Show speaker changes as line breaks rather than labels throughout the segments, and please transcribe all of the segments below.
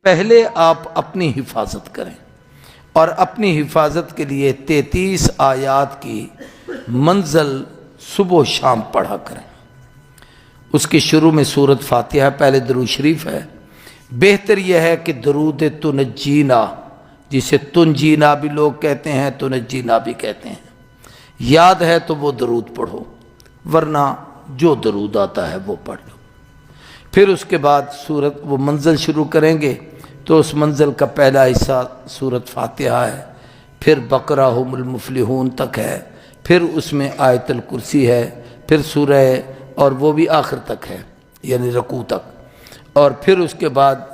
पहले आप अपनी हिफाजत करें और अपनी हिफाजत के लिए 33 आयात की मंज़ल सुबह शाम पढ़ा करें। उसके शुरू में सूरत फातिहा, पहले दरूद शरीफ है। बेहतर यह है कि दरूद तुनजीना, जिसे तुनजीना भी लोग कहते हैं, तुनजीना भी कहते हैं, याद है तो वो दरूद पढ़ो, वरना जो दरूद आता है वो पढ़ लो। फिर उसके बाद सूरत वो मंज़ल शुरू करेंगे तो उस मंज़ल का पहला हिस्सा सूरत फातिहा है, फिर बकरा हुमुल मुफलिहून तक है, फिर उसमें आयतुल कुर्सी है, फिर सूरह और वो भी आखिर तक है यानी रकू तक, और फिर उसके बाद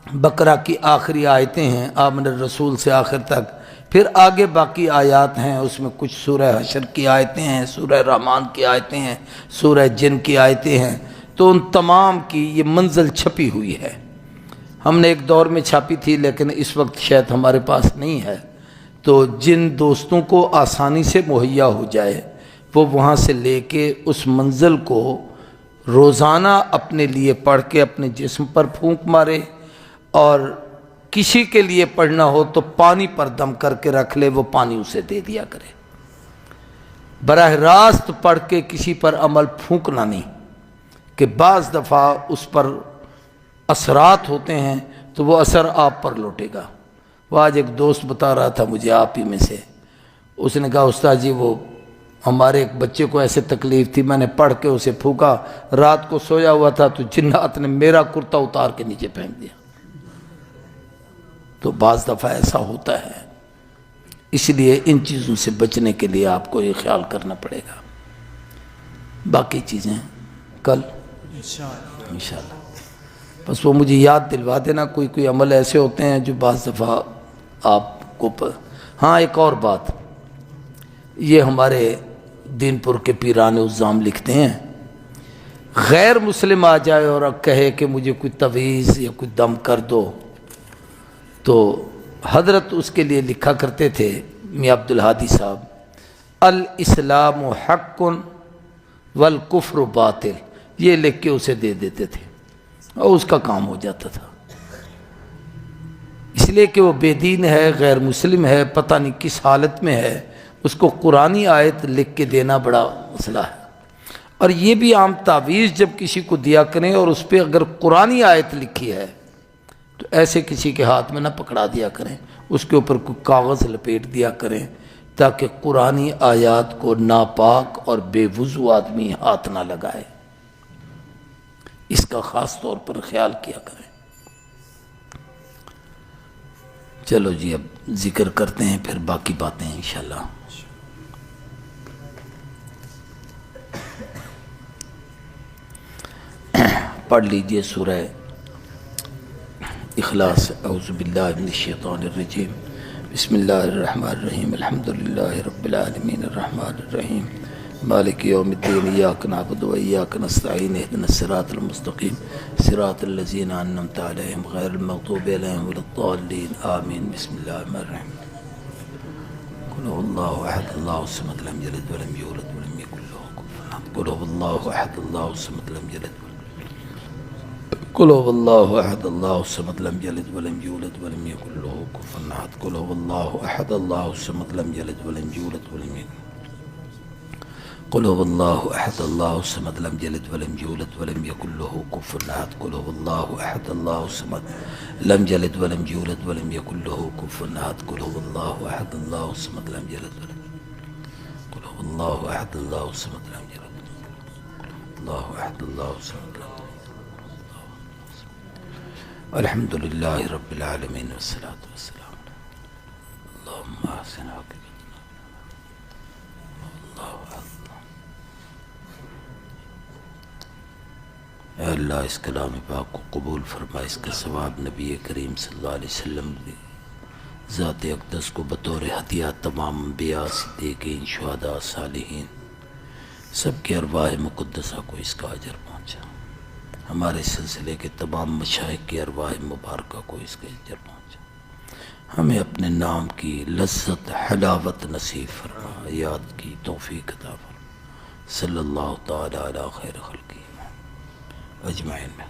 बकरा की आखिरी आयतें हैं आमन रसूल से आखिर तक। फिर आगे बाकी आयात हैं, उसमें कुछ सूरह हशर की आयतें हैं, सूरह रहमान की आयतें हैं, सूरह जिन की आयतें हैं। तो उन तमाम की ये मंज़ल छपी हुई है। हमने एक दौर में छापी थी लेकिन इस वक्त शायद हमारे पास नहीं है। तो जिन दोस्तों को आसानी से मुहैया हो जाए वो वहाँ से लेके उस मंज़ल को रोज़ाना अपने लिए पढ़ के अपने जिस्म पर फूंक मारे, और किसी के लिए पढ़ना हो तो पानी पर दम करके रख ले, वो पानी उसे दे दिया करे। बराह रास्त पढ़ के किसी पर अमल फूंकना नहीं, कि बाज़ दफ़ा उस पर असरात होते हैं तो वो असर आप पर लौटेगा। वो आज एक दोस्त बता रहा था मुझे आप ही में से, उसने कहा उस्ताद जी वो हमारे एक बच्चे को ऐसे तकलीफ़ थी, मैंने पढ़ के उसे फूका, रात को सोया हुआ था तो जिन्नात ने मेरा कुर्ता उतार के नीचे फेंक दिया। तो बाज़ दफ़ा ऐसा होता है, इसलिए इन चीज़ों से बचने के लिए आपको ये ख्याल करना पड़ेगा। बाकी चीज़ें कल इंशाअल्लाह। बस वो मुझे याद दिलवा देना, कोई कोई अमल ऐसे होते हैं जो बाज़ दफ़ा आपको हाँ, एक और बात, ये हमारे दीनपुर के पीरान उज़्ज़ाम लिखते हैं, गैर मुस्लिम आ जाए और कहे कि मुझे कोई तवीज़ या कोई दम कर दो, तो हज़रत उसके लिए लिखा करते थे मियां अब्दुल हादी साहब, अल इस्लाम हक़्क़ुन वल कुफ्र बातिल, ये लिख के उसे दे देते थे और उसका काम हो जाता था। इसलिए कि वो बेदीन है, गैर मुस्लिम है, पता नहीं किस हालत में है, उसको कुरानी आयत लिख के देना बड़ा मसला है। और ये भी आम तावीज़ जब किसी को दिया करें और उस पर अगर कुरानी आयत लिखी है तो ऐसे किसी के हाथ में ना पकड़ा दिया करें, उसके ऊपर कोई कागज़ लपेट दिया करें ताकि कुरानी आयत को नापाक और बेवुज़ू आदमी हाथ ना लगाए। इसका ख़ास तौर पर ख्याल किया करें। चलो जी, अब जिक्र करते हैं फिर बाकी बातें इंशाल्लाह। पढ़ लीजिए सूरह इखलास। औज़ु बिल्लाहि मिनश शैतानिर रजीम, बिस्मिल्लाहिर रहमानिर रहीम, अल्हम्दुलिल्लाहि रब्बिल आलमीन, अर्रहमानिर रहीम, मालिक यौमिद्दीन, इय्याका नअबुदु व इय्याका नस्तईन, इहदिनस सिरातल मुस्तक़ीम, सिरातल लज़ीना अन्अमता अलैहिम गैरिल मग़दूबि अलैहिम वलद्दाल्लीन, आमीन। बिस्मिल्लाहिर रहमानिर रहीम। कुल हुवल्लाहु अहद, अल्लाहु समद, लम यलिद व लम यूलद व लम यकुल लहू कुफुवन अहद। कुल हुवल्लाहु अहद, अल्लाहु समद, लम यलिद कुल हुवल्लाहु अहद, अल्लाहु समद, लम यलिद व लम यूलद व लम यकुल लहू कुफुवन अहद। कुल हुवल्लाहु अहद, अल्लाहु समद, लम यलिद व लम यूलद व लम यकुल कुल हुवल्लाहु अहद, अल्लाहु समद, लम यलिद व लम यूलद व लम यकुल लहू कुफुवन अहद। कुल हुवल्लाहु अहद, अल्लाहु समद, लम यलिद व लम यूलद व लम यकुल लहू कुफुवन अहद। कुल हुवल्लाहु अहद, अल्लाहु समद, लम यलिद व लम कुल हुवल्लाहु अहद, अल्लाहु समद, लम यलिद अल्लाहु अहद, अल्लाहु समद, लम अल्हम्दुलिल्लाहि रब्बिल आलमीन, वस्सलातु वस्सलाम अल्लाहुम्मा अहसिन आक़िबतना। अल्लाह इस कलाम पाक को कबूल फरमा, इसका सवाब नबी करीम सल्लल्लाहु अलैहि वसल्लम ने ज़ात अक़दस को बतौर हदिया तमाम अंबिया, सिद्दीक़ीन, शुहदा, सालिहीन सब के अरवाह मुक़द्दसा को इसका अजर पहुँचा। हमारे सिलसिले के तमाम मशाइख़ की अरवाह मुबारका को इसका अजर पहुँचा। हमें अपने नाम की लज़्ज़त हलावत नसीब फरमा, याद की तौफ़ीक़ अता फरमा। सल्लल्लाहु तआला अला खैर खल्क़ी अजमाइन में।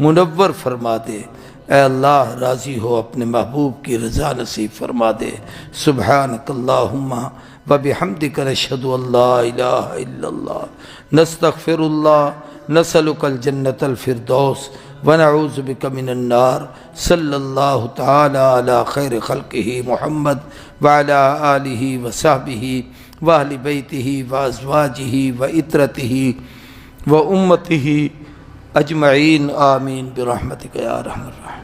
मुनव्वर फरमा दे। ऐ अल्लाह राज़ी हो अपने महबूब की रज़ा नसीब फरमा दे। सुब्हानकल्लाहुम्मा व बिहम्दिका नशहदु अल्ला इलाहा इल्लल्लाह नस्तगफिरुल्लाह नसअलुकल जन्नतल फिरदौस व नऊज़ु बिका मिनन नार। सल्लल्लाहु तआला अला खैर खल्क़िही मुहम्मद व अला आलिही व सहबिही व अहलि बैतिही व अज़वाजिही व इत्रतिही व उम्मतिही अजमईन आमीन बिरहमतिका या अरहमर राहिमीन।